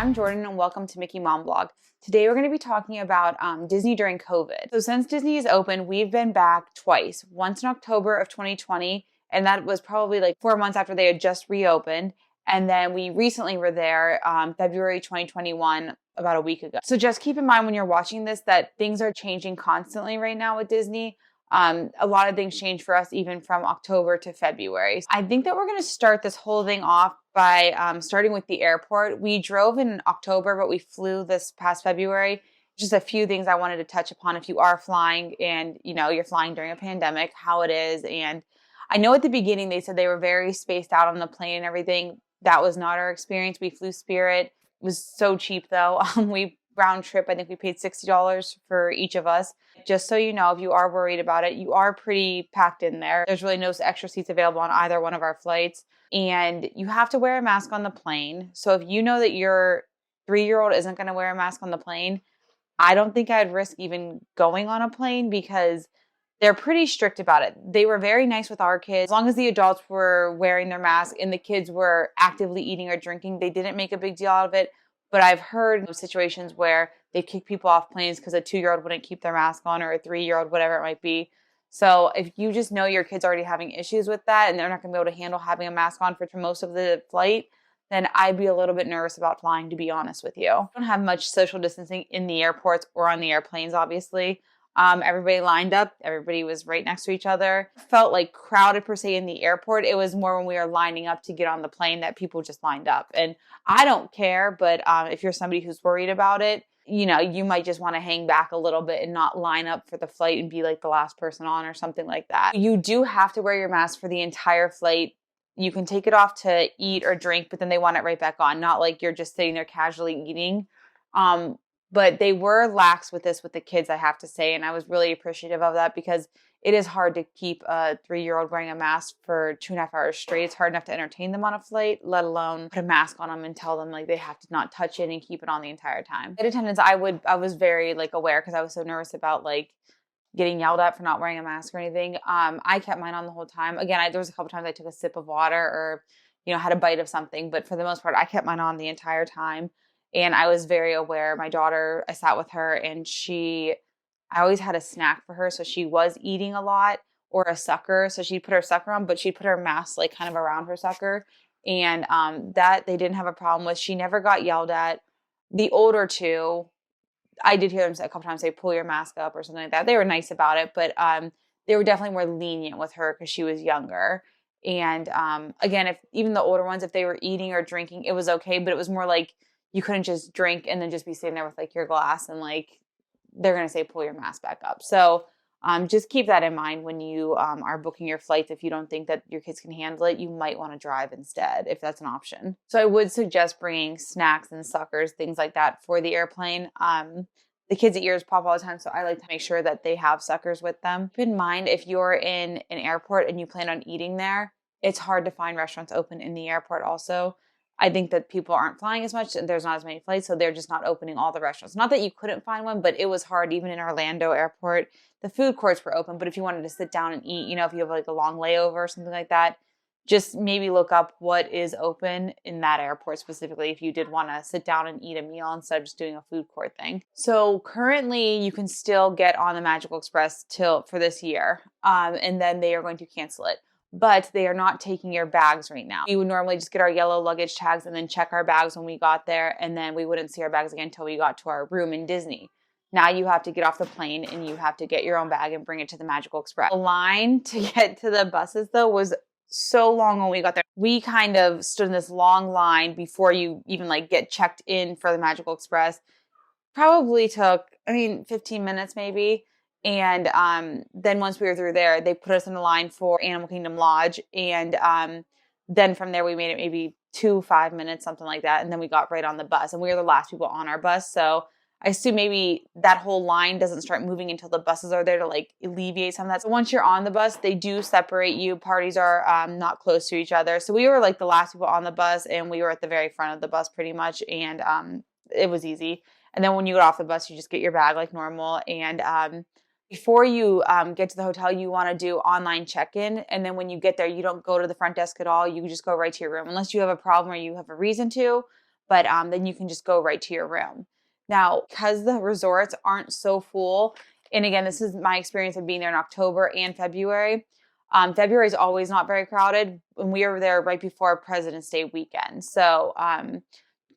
I'm Jordan and welcome to Mickey Mom Blog. Today we're going to be talking about Disney during COVID. So since Disney is open, we've been back twice. Once in October of 2020, and that was probably like 4 months after they had just reopened. And then we recently were there February 2021, about a week ago. So just keep in mind when you're watching this that things are changing constantly right now with Disney. A lot of things changed for us even from October to February. I think that we're going to start this whole thing off by starting with the airport. We drove in October, but we flew this past February. Just a few things I wanted to touch upon if you are flying and you're flying during a pandemic, how it is. And I know at the beginning they said they were very spaced out on the plane and everything. That was not our experience. We flew Spirit. It was so cheap though. We round trip, I think we paid $60 for each of us. Just so you know, if you are worried about it, you are pretty packed in there. There's really no extra seats available on either one of our flights. And you have to wear a mask on the plane. So if you know that your 3-year-old isn't going to wear a mask on the plane, I don't think I'd risk even going on a plane because they're pretty strict about it. They were very nice with our kids. As long as the adults were wearing their mask and the kids were actively eating or drinking, they didn't make a big deal out of it. But I've heard of situations where they kick people off planes because a 2-year-old wouldn't keep their mask on or a 3-year-old, whatever it might be. So if you just know your kid's already having issues with that and they're not going to be able to handle having a mask on for most of the flight, then I'd be a little bit nervous about flying, to be honest with you. I don't have much social distancing in the airports or on the airplanes, obviously. Everybody lined up. Everybody was right next to each other. Felt like crowded per se in the airport. It was more when we were lining up to get on the plane that people just lined up. And I don't care, but if you're somebody who's worried about it, you might just want to hang back a little bit and not line up for the flight and be like the last person on or something like that. You do have to wear your mask for the entire flight. You can take it off to eat or drink, but then they want it right back on. Not like you're just sitting there casually eating. But they were lax with this with the kids, I have to say. And I was really appreciative of that because it is hard to keep a 3-year-old wearing a mask for 2.5 hours straight. It's hard enough to entertain them on a flight, let alone put a mask on them and tell them like they have to not touch it and keep it on the entire time. Flight attendants, I was very aware because I was so nervous about getting yelled at for not wearing a mask or anything. I kept mine on the whole time. Again, there was a couple times I took a sip of water or, had a bite of something. But for the most part, I kept mine on the entire time. And I was very aware. My daughter, I sat with her and I always had a snack for her. So she was eating a lot or a sucker. So she'd put her sucker on, but she'd put her mask kind of around her sucker. And that they didn't have a problem with. She never got yelled at. The older two, I did hear them say a couple times say, pull your mask up or something like that. They were nice about it, but they were definitely more lenient with her because she was younger. And again, if even the older ones, if they were eating or drinking, it was okay. But it was more like you couldn't just drink and then just be sitting there with your glass and they're going to say, pull your mask back up. So just keep that in mind when you are booking your flights. If you don't think that your kids can handle it, you might want to drive instead if that's an option. So I would suggest bringing snacks and suckers, things like that for the airplane. The kids' ears pop all the time, so I like to make sure that they have suckers with them. Keep in mind, if you're in an airport and you plan on eating there, it's hard to find restaurants open in the airport also. I think that people aren't flying as much and there's not as many flights, so they're just not opening all the restaurants. Not that you couldn't find one, but it was hard even in Orlando airport. The food courts were open, but if you wanted to sit down and eat, if you have a long layover or something like that, just maybe look up what is open in that airport specifically if you did want to sit down and eat a meal instead of just doing a food court thing. So currently you can still get on the Magical Express for this year, and then they are going to cancel it. But they are not taking your bags right now. We would normally just get our yellow luggage tags and then check our bags when we got there, and then we wouldn't see our bags again until we got to our room in Disney. Now you have to get off the plane and you have to get your own bag and bring it to the Magical Express. The line to get to the buses, though, was so long when we got there. We kind of stood in this long line before you even get checked in for the Magical Express. Probably took, 15 minutes maybe. And then once we were through there, they put us in the line for Animal Kingdom Lodge. And then from there, we made it maybe 5 minutes, something like that. And then we got right on the bus. And we were the last people on our bus. So I assume maybe that whole line doesn't start moving until the buses are there to alleviate some of that. So once you're on the bus, they do separate you. Parties are not close to each other. So we were the last people on the bus and we were at the very front of the bus pretty much. And it was easy. And then when you get off the bus, you just get your bag like normal. And before you get to the hotel, you want to do online check-in. And then when you get there, you don't go to the front desk at all. You just go right to your room unless you have a problem or you have a reason to. but then you can just go right to your room. Now, because the resorts aren't so full, and again, this is my experience of being there in October and February. February is always not very crowded, and we were there right before President's Day weekend. So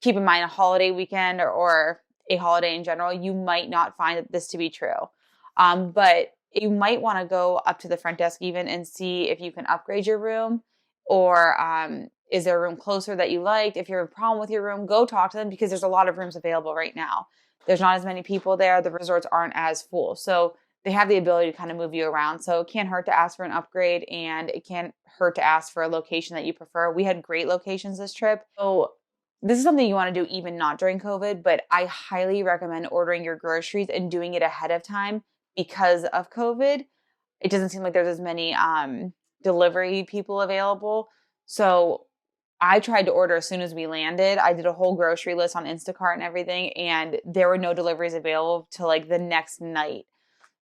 keep in mind, a holiday weekend or a holiday in general, you might not find this to be true. But you might want to go up to the front desk even and see if you can upgrade your room, or is there a room closer that you liked? If you have a problem with your room, go talk to them, because there's a lot of rooms available right now. There's not as many people there. The resorts aren't as full. So they have the ability to kind of move you around. So it can't hurt to ask for an upgrade, and it can't hurt to ask for a location that you prefer. We had great locations this trip. So this is something you want to do even not during COVID, but I highly recommend ordering your groceries and doing it ahead of time because of COVID. It doesn't seem like there's as many delivery people available. So I tried to order as soon as we landed. I did a whole grocery list on Instacart and everything, and there were no deliveries available till like the next night.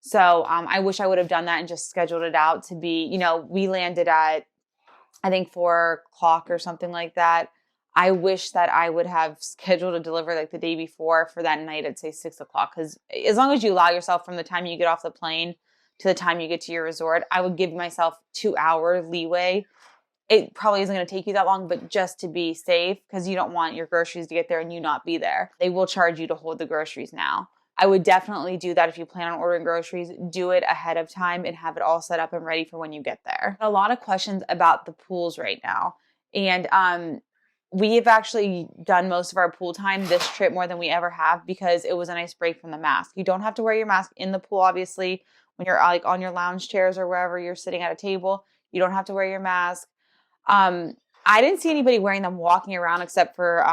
So I wish I would have done that and just scheduled it out to be, we landed at, I think 4 o'clock or something like that. I wish that I would have scheduled a delivery like the day before for that night at say 6 o'clock. Because as long as you allow yourself from the time you get off the plane to the time you get to your resort, I would give myself 2 hour leeway. It probably isn't going to take you that long, but just to be safe, because you don't want your groceries to get there and you not be there. They will charge you to hold the groceries now. I would definitely do that if you plan on ordering groceries. Do it ahead of time and have it all set up and ready for when you get there. A lot of questions about the pools right now. And we have actually done most of our pool time this trip more than we ever have, because it was a nice break from the mask. You don't have to wear your mask in the pool, obviously, when you're like on your lounge chairs or wherever you're sitting at a table. You don't have to wear your mask. I didn't see anybody wearing them walking around except for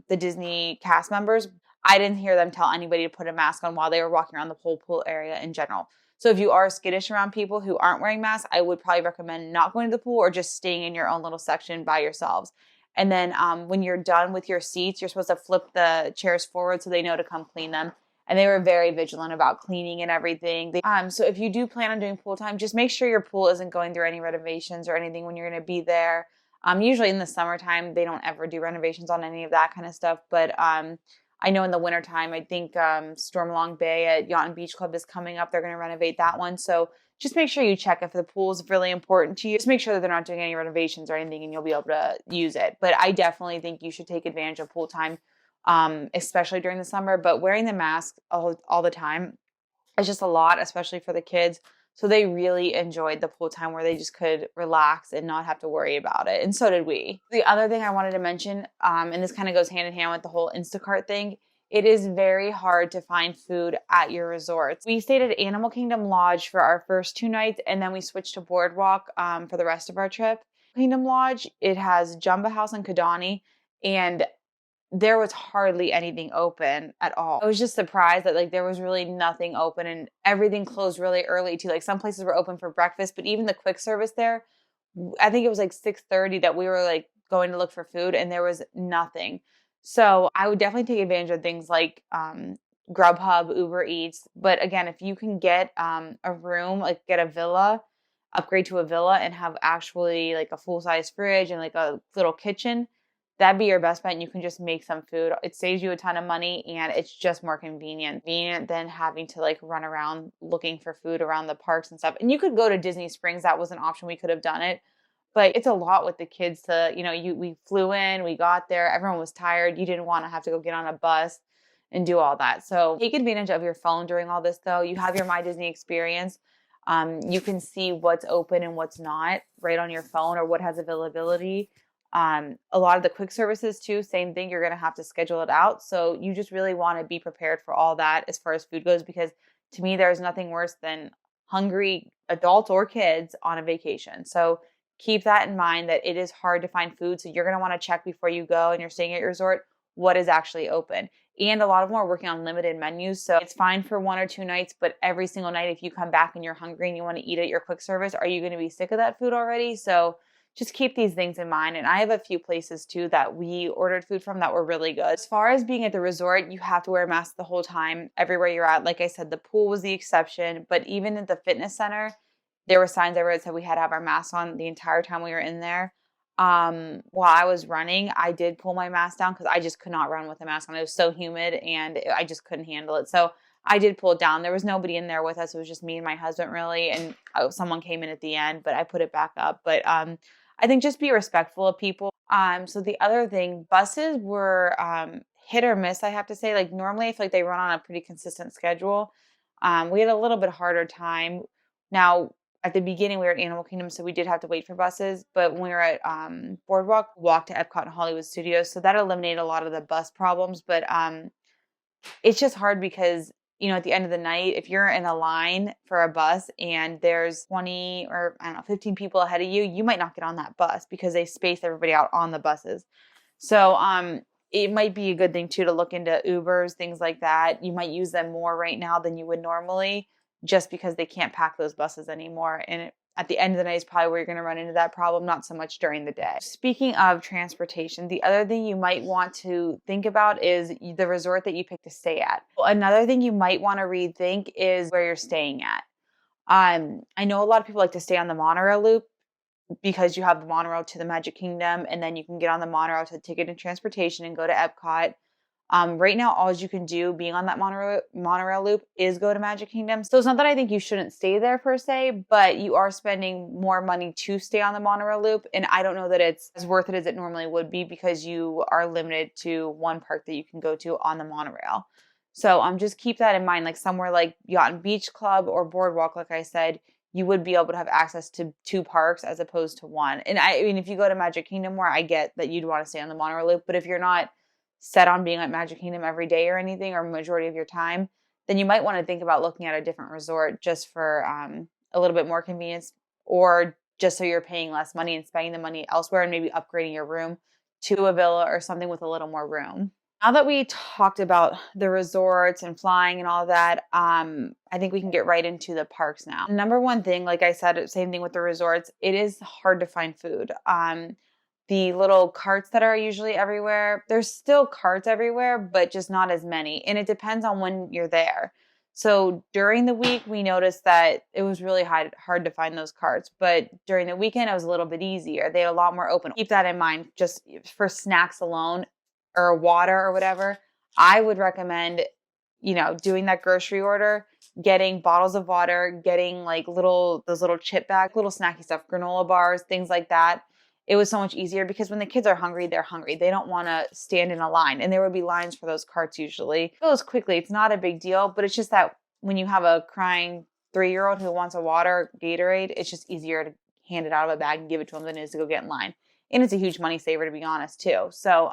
the Disney cast members. I didn't hear them tell anybody to put a mask on while they were walking around the whole pool area in general. So if you are skittish around people who aren't wearing masks, I would probably recommend not going to the pool or just staying in your own little section by yourselves. And then when you're done with your seats, you're supposed to flip the chairs forward so they know to come clean them. And they were very vigilant about cleaning and everything. So if you do plan on doing pool time, just make sure your pool isn't going through any renovations or anything when you're going to be there. Usually in the summertime, they don't ever do renovations on any of that kind of stuff. But I know in the wintertime, I think Stormalong Bay at Yacht and Beach Club is coming up. They're going to renovate that one. So just make sure you check if the pool is really important to you. Just make sure that they're not doing any renovations or anything, and you'll be able to use it. But I definitely think you should take advantage of pool time, especially during the summer. But wearing the mask all the time is just a lot, especially for the kids. So they really enjoyed the pool time where they just could relax and not have to worry about it. And so did we. The other thing I wanted to mention, and this kind of goes hand in hand with the whole Instacart thing, it is very hard to find food at your resorts. We stayed at Animal Kingdom Lodge for our first 2 nights, and then we switched to Boardwalk for the rest of our trip. Kingdom Lodge, it has Jumba House and Kidani, and there was hardly anything open at all. I was just surprised that there was really nothing open, and everything closed really early too. Some places were open for breakfast, but even the quick service there, I think it was 6:30 that we were going to look for food, and there was nothing. So I would definitely take advantage of things like Grubhub, Uber Eats. But again, if you can get a room, get a villa, upgrade to a villa and have actually a full-size fridge and a little kitchen, that'd be your best bet. And you can just make some food. It saves you a ton of money, and it's just more convenient than having to run around looking for food around the parks and stuff. And you could go to Disney Springs. That was an option. We could have done it, but it's a lot with the kids we flew in, we got there, everyone was tired. You didn't want to have to go get on a bus and do all that. So take advantage of your phone during all this though. You have your My Disney experience. You can see what's open and what's not right on your phone, or what has availability. A lot of the quick services too, same thing. You're going to have to schedule it out. So you just really want to be prepared for all that as far as food goes, because to me, there's nothing worse than hungry adults or kids on a vacation. So keep that in mind, that it is hard to find food. So you're going to want to check before you go and you're staying at your resort what is actually open. And a lot of them are working on limited menus. So it's fine for 1 or 2 nights, but every single night, if you come back and you're hungry and you want to eat at your quick service, are you going to be sick of that food already? So just keep these things in mind. And I have a few places too that we ordered food from that were really good. As far as being at the resort, you have to wear a mask the whole time, everywhere you're at. Like I said, the pool was the exception, but even at the fitness center, there were signs everywhere that said we had to have our masks on the entire time we were in there. while I was running, I did pull my mask down because I just could not run with a mask on. It was so humid and I just couldn't handle it. So I did pull it down. There was nobody in there with us. It was just me and my husband really. And someone came in at the end, but I put it back up. But I think just be respectful of people. So the other thing, buses were hit or miss, I have to say. Like normally I feel like they run on a pretty consistent schedule. We had a little bit harder time. Now, at the beginning, we were at Animal Kingdom, so we did have to wait for buses. But when we were at Boardwalk, walked to Epcot and Hollywood Studios, so that eliminated a lot of the bus problems. But it's just hard because, at the end of the night, if you're in a line for a bus and there's 20 or, I don't know, 15 people ahead of you, you might not get on that bus because they space everybody out on the buses. So it might be a good thing, too, to look into Ubers, things like that. You might use them more right now than you would normally just because they can't pack those buses anymore. And at the end of the night is probably where you're going to run into that problem, not so much during the day. Speaking of transportation, the other thing you might want to think about is the resort that you pick to stay at. Another thing you might want to rethink is where you're staying at. I know a lot of people like to stay on the monorail loop because you have the monorail to the Magic Kingdom, and then you can get on the monorail to Ticket and Transportation and go to Epcot. Right now, all you can do being on that monorail loop is go to Magic Kingdom. So it's not that I think you shouldn't stay there per se, but you are spending more money to stay on the monorail loop. And I don't know that it's as worth it as it normally would be because you are limited to one park that you can go to on the monorail. So just keep that in mind. Like somewhere like Yacht and Beach Club or Boardwalk, like I said, you would be able to have access to two parks as opposed to one. And I mean, if you go to Magic Kingdom, where I get that you'd want to stay on the monorail loop, but if you're not set on being at Magic Kingdom every day or anything, or majority of your time, then you might want to think about looking at a different resort just for a little bit more convenience, or just so you're paying less money and spending the money elsewhere and maybe upgrading your room to a villa or something with a little more room. Now that we talked about the resorts and flying and all that, I think we can get right into the parks now. Number one thing, like I said, same thing with the resorts, it is hard to find food. The little carts that are usually everywhere, there's still carts everywhere, but just not as many. And it depends on when you're there. So during the week, we noticed that it was really hard to find those carts. But during the weekend, it was a little bit easier. They had a lot more open. Keep that in mind. Just for snacks alone or water or whatever, I would recommend, doing that grocery order, getting bottles of water, getting like those little chip bags, little snacky stuff, granola bars, things like that. It was so much easier because when the kids are hungry, they're hungry. They don't want to stand in a line. And there would be lines for those carts usually. It goes quickly. It's not a big deal, but it's just that when you have a crying 3-year-old who wants a water, Gatorade, it's just easier to hand it out of a bag and give it to them than it is to go get in line. And it's a huge money saver, to be honest, too. So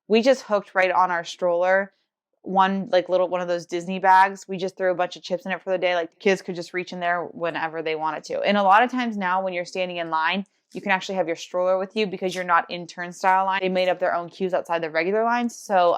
we just hooked right on our stroller one of those Disney bags. We just threw a bunch of chips in it for the day. Like the kids could just reach in there whenever they wanted to. And a lot of times now when you're standing in line, you can actually have your stroller with you because you're not in turnstile line. They made up their own queues outside the regular lines. So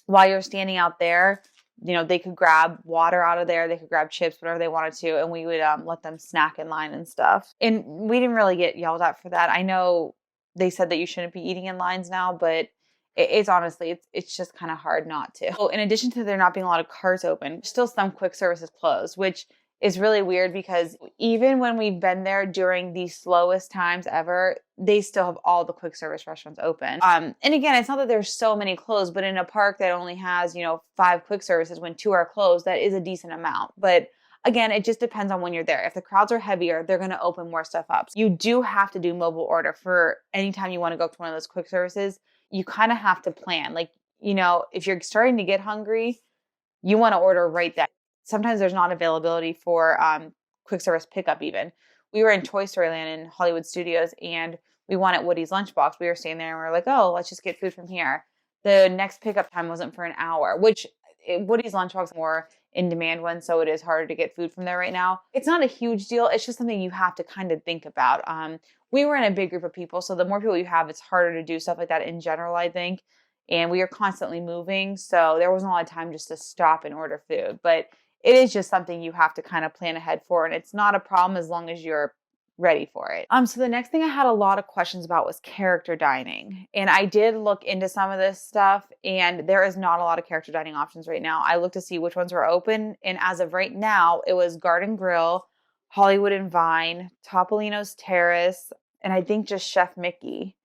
while you're standing out there, they could grab water out of there. They could grab chips, whatever they wanted to. And we would let them snack in line and stuff. And we didn't really get yelled at for that. I know they said that you shouldn't be eating in lines now, but it's honestly, it's just kind of hard not to. So in addition to there not being a lot of carts open, still some quick services closed, which is really weird because even when we've been there during the slowest times ever, they still have all the quick service restaurants open. And again, it's not that there's so many closed, but in a park that only has, 5 quick services when 2 are closed, that is a decent amount. But again, it just depends on when you're there. If the crowds are heavier, they're going to open more stuff up. You do have to do mobile order for anytime you want to go to one of those quick services. You kind of have to plan. Like, if you're starting to get hungry, you want to order right then. Sometimes there's not availability for quick service pickup even. We were in Toy Story Land in Hollywood Studios and we wanted Woody's lunchbox. We were staying there and we were like, oh, let's just get food from here. The next pickup time wasn't for an hour, which Woody's lunchbox is more in demand one, so it is harder to get food from there right now. It's not a huge deal. It's just something you have to kind of think about. We were in a big group of people, so the more people you have, it's harder to do stuff like that in general, I think. And we are constantly moving, so there wasn't a lot of time just to stop and order food. But it is just something you have to kind of plan ahead for, and it's not a problem as long as you're ready for it. So the next thing I had a lot of questions about was character dining. And I did look into some of this stuff, and there is not a lot of character dining options right now. I looked to see which ones were open, and as of right now, it was Garden Grill, Hollywood and Vine, Topolino's Terrace, and I think just Chef Mickey.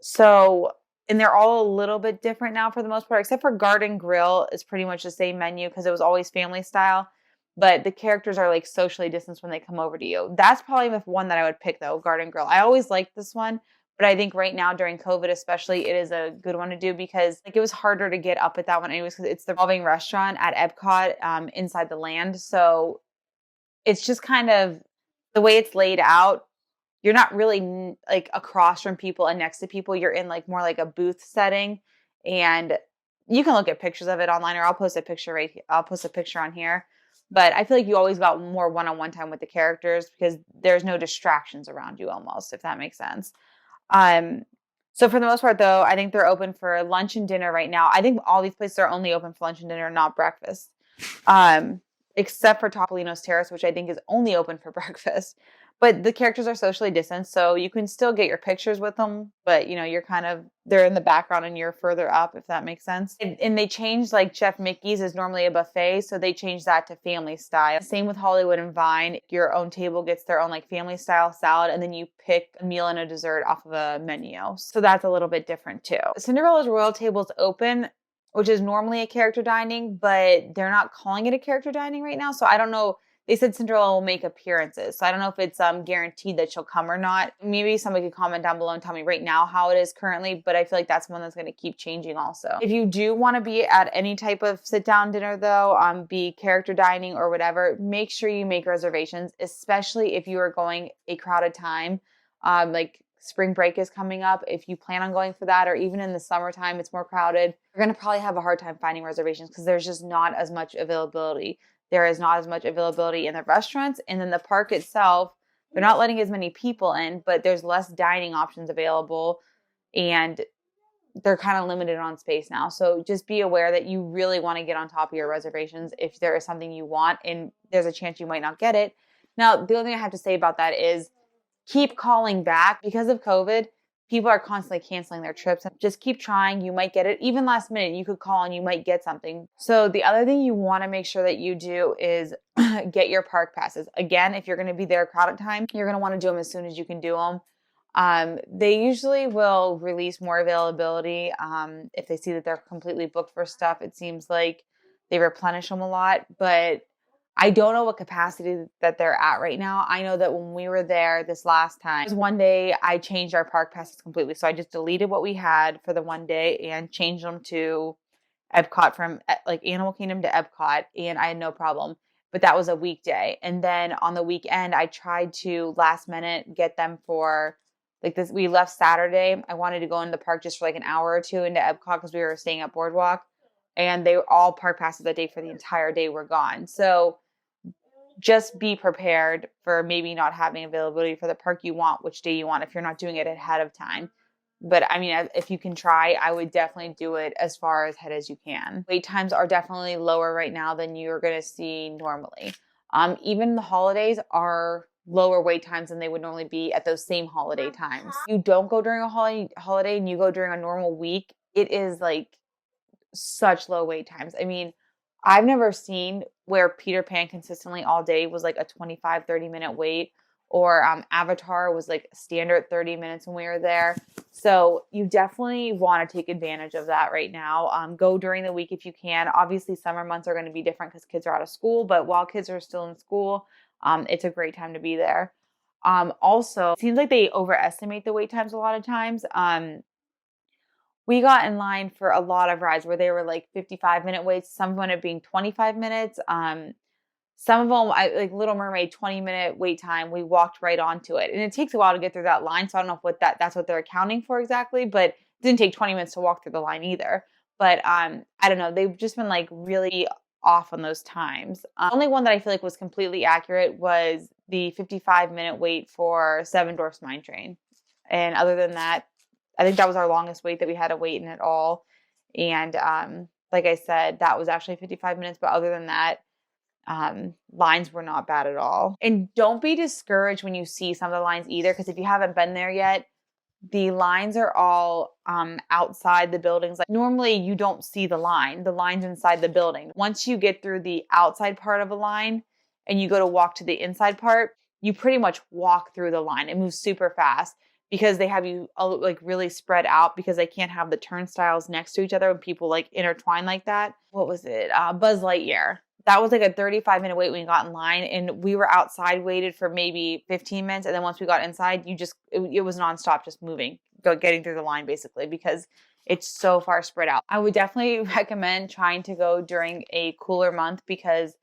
So, and they're all a little bit different now for the most part, except for Garden Grill is pretty much the same menu because it was always family style. But the characters are like socially distanced when they come over to you. That's probably the one that I would pick though, Garden Grill. I always liked this one, but I think right now during COVID especially, it is a good one to do because like it was harder to get up at that one anyways because it's the revolving restaurant at Epcot inside the land. So it's just kind of the way it's laid out. You're not really like across from people and next to people. You're in like more like a booth setting, and you can look at pictures of it online, or I'll post a picture I'll post a picture on here. But I feel like you always got more one-on-one time with the characters because there's no distractions around you almost, if that makes sense. Um, so for the most part though, I think they're open for lunch and dinner right now. I think all these places are only open for lunch and dinner, not breakfast. Except for Topolino's Terrace, which I think is only open for breakfast. But the characters are socially distanced, so you can still get your pictures with them, but you're they're in the background and you're further up, if that makes sense. And they changed, like Chef Mickey's is normally a buffet, so they changed that to family style. Same with Hollywood and Vine. Your own table gets their own like family style salad, and then you pick a meal and a dessert off of a menu. So that's a little bit different too. Cinderella's Royal Table is open, which is normally a character dining, but they're not calling it a character dining right now. So I don't know. They said Cinderella will make appearances. So I don't know if it's guaranteed that she'll come or not. Maybe somebody could comment down below and tell me right now how it is currently, but I feel like that's one that's going to keep changing also. If you do want to be at any type of sit-down dinner though, be character dining or whatever, make sure you make reservations, especially if you are going a crowded time. Like spring break is coming up. If you plan on going for that, or even in the summertime, it's more crowded, you're going to probably have a hard time finding reservations because there's just not as much availability. There is not as much availability in the restaurants, and then the park itself, they're not letting as many people in, but there's less dining options available, and they're kind of limited on space now. So just be aware that you really want to get on top of your reservations if there is something you want, and there's a chance you might not get it. Now, the only thing I have to say about that is keep calling back. Because of COVID, people are constantly canceling their trips. Just keep trying. You might get it. Even last minute, you could call and you might get something. So the other thing you want to make sure that you do is get your park passes. Again, if you're going to be there crowded time, you're going to want to do them as soon as you can do them. They usually will release more availability if they see that they're completely booked for stuff. It seems like they replenish them a lot, but I don't know what capacity that they're at right now. I know that when we were there this last time, one day I changed our park passes completely. So I just deleted what we had for the one day and changed them to Epcot, from like Animal Kingdom to Epcot, and I had no problem. But that was a weekday. And then on the weekend, I tried to last minute get them for like this. We left Saturday. I wanted to go into the park just for like an hour or two into Epcot because we were staying at Boardwalk. And they were all park passes that day for the entire day were gone. So just be prepared for maybe not having availability for the park you want, which day you want, if you're not doing it ahead of time. But I mean, if you can try, I would definitely do it as far ahead as you can. Wait times are definitely lower right now than you're going to see normally. Even the holidays are lower wait times than they would normally be at those same holiday times. You don't go during a holiday and you go during a normal week, it is like such low wait times. I mean, I've never seen where Peter Pan consistently all day was like a 25-30 minute wait, or Avatar was like standard 30 minutes when we were there. So you definitely want to take advantage of that right now. Go during the week if you can. Obviously, summer months are going to be different because kids are out of school, but while kids are still in school, it's a great time to be there. Also, it seems like they overestimate the wait times a lot of times. We got in line for a lot of rides where they were like 55-minute waits, some of them ended up being 25 minutes. Some of them, like Little Mermaid, 20-minute wait time, we walked right onto it. And it takes a while to get through that line, so I don't know if that's what they're accounting for exactly, but it didn't take 20 minutes to walk through the line either. But I don't know, they've just been like really off on those times. The only one that I feel like was completely accurate was the 55-minute wait for Seven Dwarfs Mine Train. And other than that, I think that was our longest wait that we had to wait in at all. And like I said, that was actually 55 minutes. But other than that, lines were not bad at all. And don't be discouraged when you see some of the lines either, because if you haven't been there yet, the lines are all outside the buildings. Like normally you don't see the line's inside the building. Once you get through the outside part of a line and you go to walk to the inside part, you pretty much walk through the line. It moves super fast because they have you like really spread out because they can't have the turnstiles next to each other when people like intertwine like that. What was it? Buzz Lightyear. That was like a 35-minute wait when we got in line, and we were outside, waited for maybe 15 minutes. And then once we got inside, it was nonstop, just moving, getting through the line basically, because it's so far spread out. I would definitely recommend trying to go during a cooler month because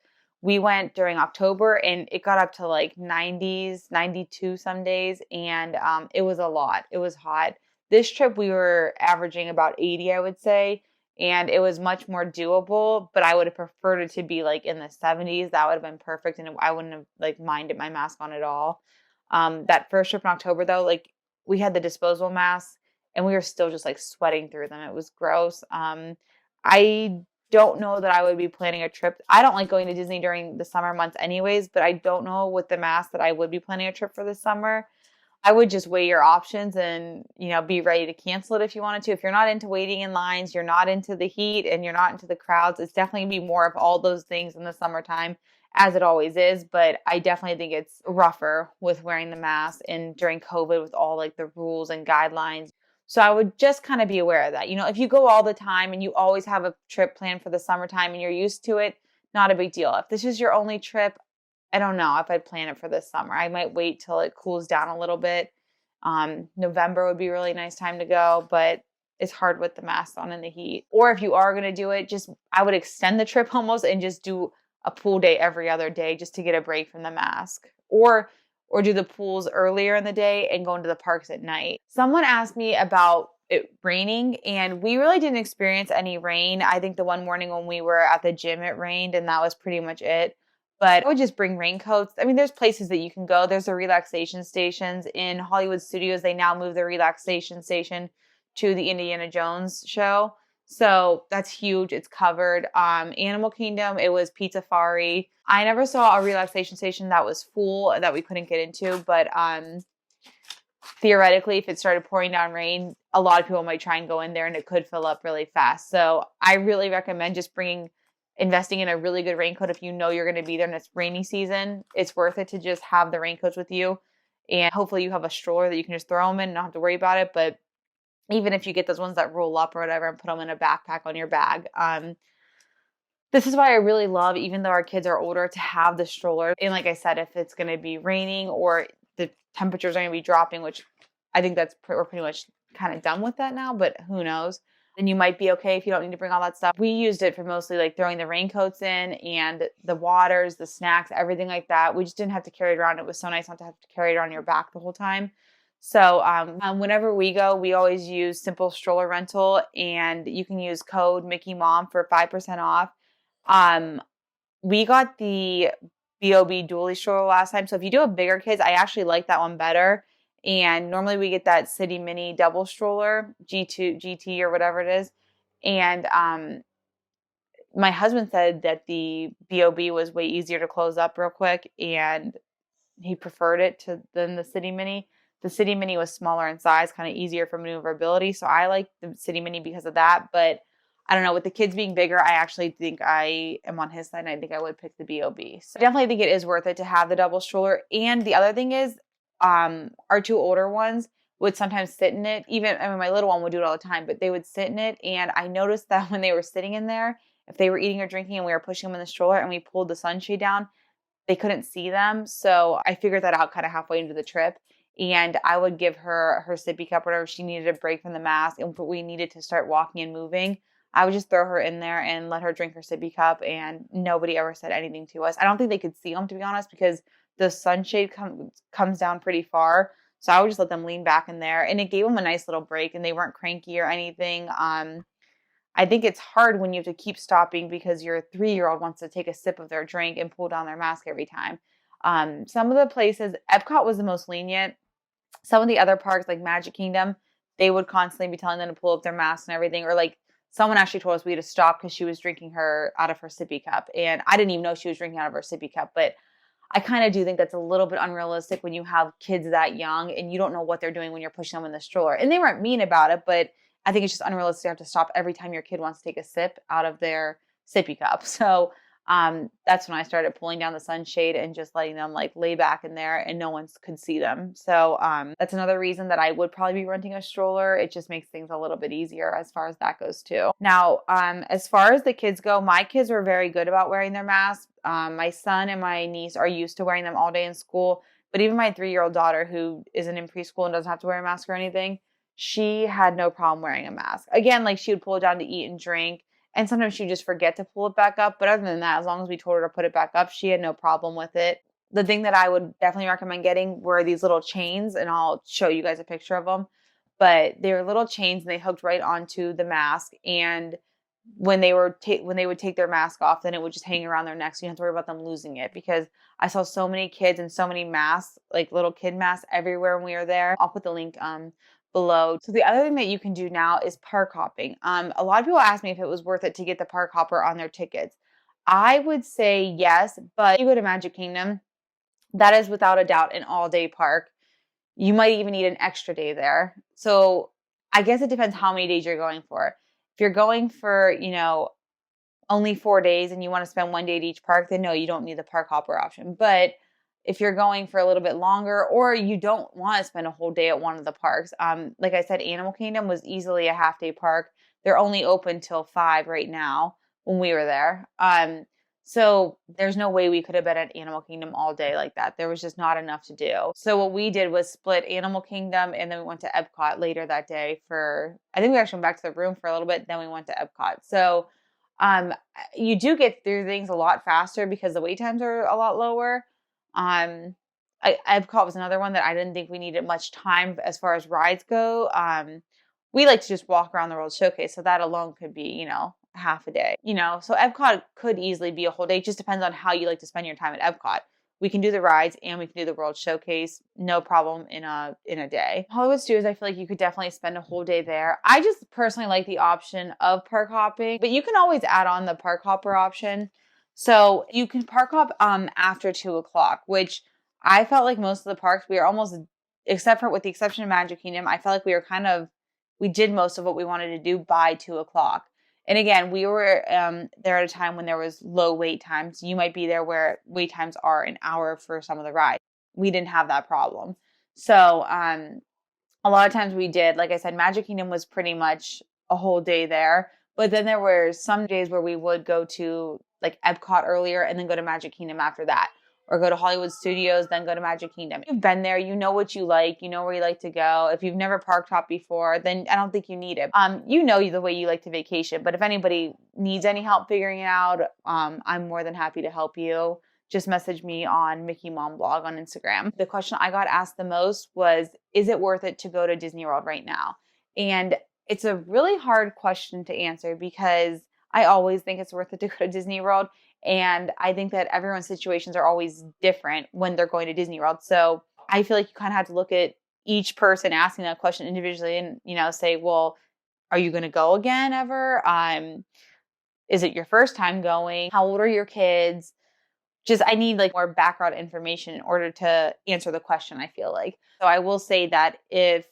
we went during October and it got up to like 90s, 92 some days. And it was a lot. It was hot. This trip, we were averaging about 80, I would say. And it was much more doable, but I would have preferred it to be like in the 70s. That would have been perfect. And I wouldn't have like minded my mask on at all. That first trip in October though, like we had the disposable masks and we were still just like sweating through them. It was gross. I don't know that I would be planning a trip. I don't like going to Disney during the summer months anyways, but I don't know with the mask that I would be planning a trip for this summer. I would just weigh your options and, be ready to cancel it if you wanted to. If you're not into waiting in lines, you're not into the heat, and you're not into the crowds, it's definitely going to be more of all those things in the summertime, as it always is. But I definitely think it's rougher with wearing the mask and during COVID with all like the rules and guidelines. So I would just kind of be aware of that. If you go all the time and you always have a trip planned for the summertime and you're used to it, not a big deal. If this is your only trip, I don't know if I'd plan it for this summer. I might wait till it cools down a little bit. November would be a really nice time to go, but it's hard with the mask on in the heat. Or if you are going to do it, I would extend the trip almost and just do a pool day every other day just to get a break from the mask. Or do the pools earlier in the day and go into the parks at night. Someone asked me about it raining, and we really didn't experience any rain. I think the one morning when we were at the gym, it rained, and that was pretty much it. But I would just bring raincoats. I mean, there's places that you can go. There's the relaxation stations in Hollywood Studios. They now moved the relaxation station to the Indiana Jones show. So that's huge. It's covered. Animal Kingdom, it was Pizzafari. I never saw a relaxation station that was full that we couldn't get into, but theoretically, if it started pouring down rain, a lot of people might try and go in there and it could fill up really fast. So I really recommend just investing in a really good raincoat. If you know you're going to be there and it's rainy season, it's worth it to just have the raincoats with you. And hopefully you have a stroller that you can just throw them in and not have to worry about it. But even if you get those ones that roll up or whatever and put them in a backpack on your bag. This is why I really love, even though our kids are older, to have the stroller. And like I said, if it's going to be raining or the temperatures are going to be dropping, which I think we're pretty much kind of done with that now, but who knows? Then you might be okay if you don't need to bring all that stuff. We used it for mostly like throwing the raincoats in and the waters, the snacks, everything like that. We just didn't have to carry it around. It was so nice not to have to carry it on your back the whole time. So whenever we go, we always use Simple Stroller Rental, and you can use code Mickey Mom for 5% off. We got the B.O.B. dually stroller last time. So if you do have bigger kids, I actually like that one better. And normally we get that City Mini double stroller, GT or whatever it is. And my husband said that the B.O.B. was way easier to close up real quick, and he preferred it than the City Mini. The City Mini was smaller in size, kind of easier for maneuverability. So I like the City Mini because of that. But I don't know, with the kids being bigger, I actually think I am on his side, and I think I would pick the B.O.B. So I definitely think it is worth it to have the double stroller. And the other thing is, our two older ones would sometimes sit in it. My little one would do it all the time, but they would sit in it. And I noticed that when they were sitting in there, if they were eating or drinking and we were pushing them in the stroller and we pulled the sunshade down, they couldn't see them. So I figured that out kind of halfway into the trip. And I would give her sippy cup, whatever she needed a break from the mask, and we needed to start walking and moving. I would just throw her in there and let her drink her sippy cup, and nobody ever said anything to us. I don't think they could see them, to be honest, because the sunshade comes down pretty far. So I would just let them lean back in there, and it gave them a nice little break, and they weren't cranky or anything. I think it's hard when you have to keep stopping because your 3-year-old wants to take a sip of their drink and pull down their mask every time. Some of the places, Epcot was the most lenient. Some of the other parks, like Magic Kingdom, they would constantly be telling them to pull up their masks and everything. Or like someone actually told us we had to stop because she was drinking out of her sippy cup. And I didn't even know she was drinking out of her sippy cup. But I kind of do think that's a little bit unrealistic when you have kids that young and you don't know what they're doing when you're pushing them in the stroller. And they weren't mean about it, but I think it's just unrealistic to have to stop every time your kid wants to take a sip out of their sippy cup. So That's when I started pulling down the sunshade and just letting them like lay back in there and no one could see them. So that's another reason that I would probably be renting a stroller. It just makes things a little bit easier as far as that goes too. Now, as far as the kids go, my kids were very good about wearing their masks. My son and my niece are used to wearing them all day in school. But even my 3-year-old daughter, who isn't in preschool and doesn't have to wear a mask or anything, she had no problem wearing a mask. Again, like she would pull it down to eat and drink. And sometimes she'd just forget to pull it back up. But other than that, as long as we told her to put it back up, she had no problem with it. The thing that I would definitely recommend getting were these little chains, and I'll show you guys a picture of them. But they were little chains and they hooked right onto the mask. And when they would take their mask off, then it would just hang around their neck. So you don't have to worry about them losing it, because I saw so many kids and so many masks, like little kid masks everywhere when we were there. I'll put the link below. So the other thing that you can do now is park hopping. A lot of people asked me if it was worth it to get the park hopper on their tickets. I would say yes, but if you go to Magic Kingdom, that is without a doubt an all-day park. You might even need an extra day there. So I guess it depends how many days you're going for. If you're going for, only 4 days and you want to spend 1 day at each park, then no, you don't need the park hopper option. But if you're going for a little bit longer, or you don't want to spend a whole day at one of the parks, like I said, Animal Kingdom was easily a half-day park. They're only open till 5 right now when we were there. So there's no way we could have been at Animal Kingdom all day like that. There was just not enough to do. So what we did was split Animal Kingdom, and then we went to Epcot later that day I think we actually went back to the room for a little bit, then we went to Epcot. So you do get through things a lot faster because the wait times are a lot lower. Epcot was another one that I didn't think we needed much time as far as rides go. We like to just walk around the World Showcase, so that alone could be, half a day. So Epcot could easily be a whole day. It just depends on how you like to spend your time at Epcot. We can do the rides and we can do the World Showcase, no problem in a day. Hollywood Studios, I feel like you could definitely spend a whole day there. I just personally like the option of park hopping, but you can always add on the park hopper option. So you can park hop after 2:00, which I felt like most of the parks we are almost, with the exception of Magic Kingdom, I felt like we did most of what we wanted to do by 2:00. And again, we were there at a time when there was low wait times. You might be there where wait times are an hour for some of the rides. We didn't have that problem. So a lot of times we did, like I said, Magic Kingdom was pretty much a whole day there. But then there were some days where we would go to like Epcot earlier and then go to Magic Kingdom after that. Or go to Hollywood Studios, then go to Magic Kingdom. If you've been there, you know what you like, you know where you like to go. If you've never park hopped before, then I don't think you need it. You know the way you like to vacation, but if anybody needs any help figuring it out, I'm more than happy to help you. Just message me on Mickey Mom Blog on Instagram. The question I got asked the most was, is it worth it to go to Disney World right now? And it's a really hard question to answer because I always think it's worth it to go to Disney World. And I think that everyone's situations are always different when they're going to Disney World. So I feel like you kind of have to look at each person asking that question individually and, say, well, are you going to go again ever? Is it your first time going? How old are your kids? I need like more background information in order to answer the question, I feel like. So I will say that if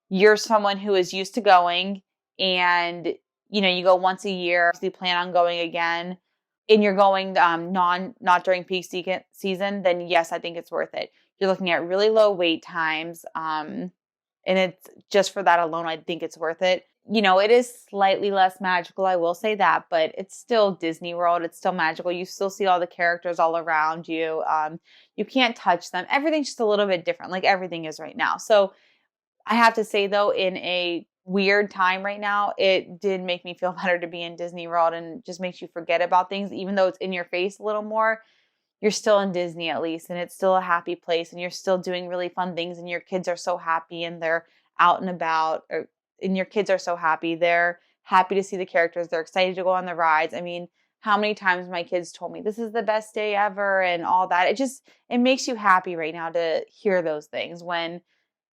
you're someone who is used to going and, you go once a year, you plan on going again, and you're going not during peak season, then yes, I think it's worth it. You're looking at really low wait times, and it's just for that alone, I think it's worth it. It is slightly less magical, I will say that, but it's still Disney World. It's still magical. You still see all the characters all around you. You can't touch them. Everything's just a little bit different, like everything is right now. So I have to say, though, in a weird time right now, it did make me feel better to be in Disney World, and just makes you forget about things. Even though it's in your face a little more, you're still in Disney at least, and it's still a happy place, and you're still doing really fun things, and your kids are so happy and they're out and about, and your kids are so happy. They're happy to see the characters. They're excited to go on the rides. I mean, how many times my kids told me this is the best day ever and all that. It makes you happy right now to hear those things when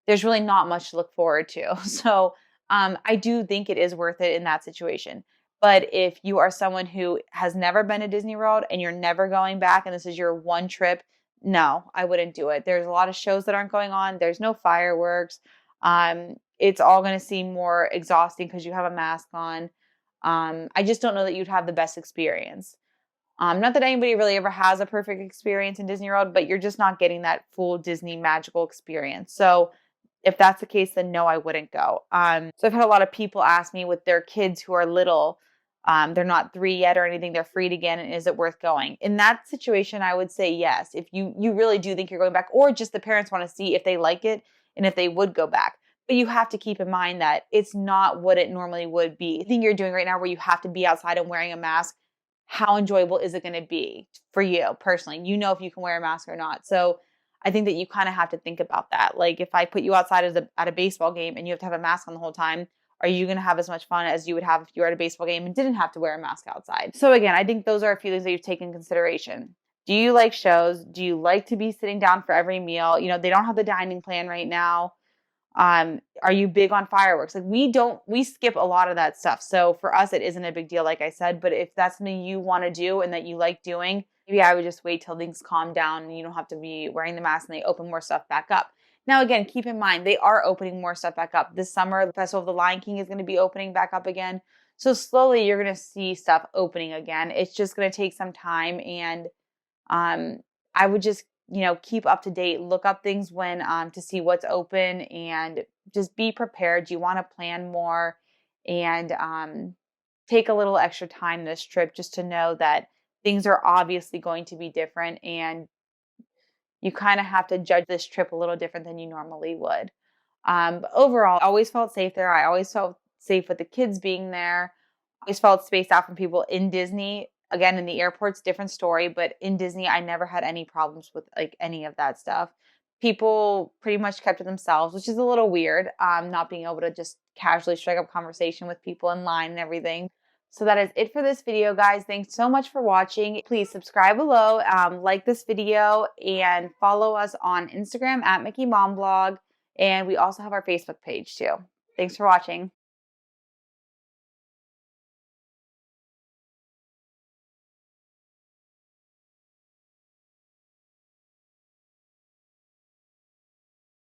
there's really not much to look forward to. So I do think it is worth it in that situation. But if you are someone who has never been to Disney World and you're never going back and this is your one trip, no, I wouldn't do it. There's a lot of shows that aren't going on. There's no fireworks. It's all going to seem more exhausting because you have a mask on. I just don't know that you'd have the best experience. Not that anybody really ever has a perfect experience in Disney World, but you're just not getting that full Disney magical experience. So if that's the case, then no, I wouldn't go. So I've had a lot of people ask me with their kids who are little, they're not 3 yet or anything, they're freed again, and is it worth going? In that situation, I would say yes. If you really do think you're going back, or just the parents want to see if they like it and if they would go back. But you have to keep in mind that it's not what it normally would be. The thing you're doing right now where you have to be outside and wearing a mask, how enjoyable is it going to be for you personally? You know if you can wear a mask or not. So I think that you kind of have to think about that. Like if I put you outside at a baseball game and you have to have a mask on the whole time, are you going to have as much fun as you would have if you were at a baseball game and didn't have to wear a mask outside? So again, I think those are a few things that you've taken into consideration. Do you like shows? Do you like to be sitting down for every meal? They don't have the dining plan right now. Are you big on fireworks? Like we skip a lot of that stuff. So for us, it isn't a big deal, like I said, but if that's something you want to do and that you like doing, maybe I would just wait till things calm down and you don't have to be wearing the mask and they open more stuff back up. Now, again, keep in mind, they are opening more stuff back up. This summer, the Festival of the Lion King is going to be opening back up again. So slowly you're going to see stuff opening again. It's just going to take some time. And I would just, keep up to date, look up things when to see what's open and just be prepared. You want to plan more and take a little extra time this trip just to know that things are obviously going to be different and you kind of have to judge this trip a little different than you normally would. But overall, I always felt safe there. I always felt safe with the kids being there. I always felt spaced out from people in Disney. Again, in the airport's different story, but in Disney, I never had any problems with like any of that stuff. People pretty much kept to themselves, which is a little weird. Not being able to just casually strike up conversation with people in line and everything. So that is it for this video, guys. Thanks so much for watching. Please subscribe below, like this video, and follow us on Instagram at Mickey Mom Blog. And we also have our Facebook page too. Thanks for watching.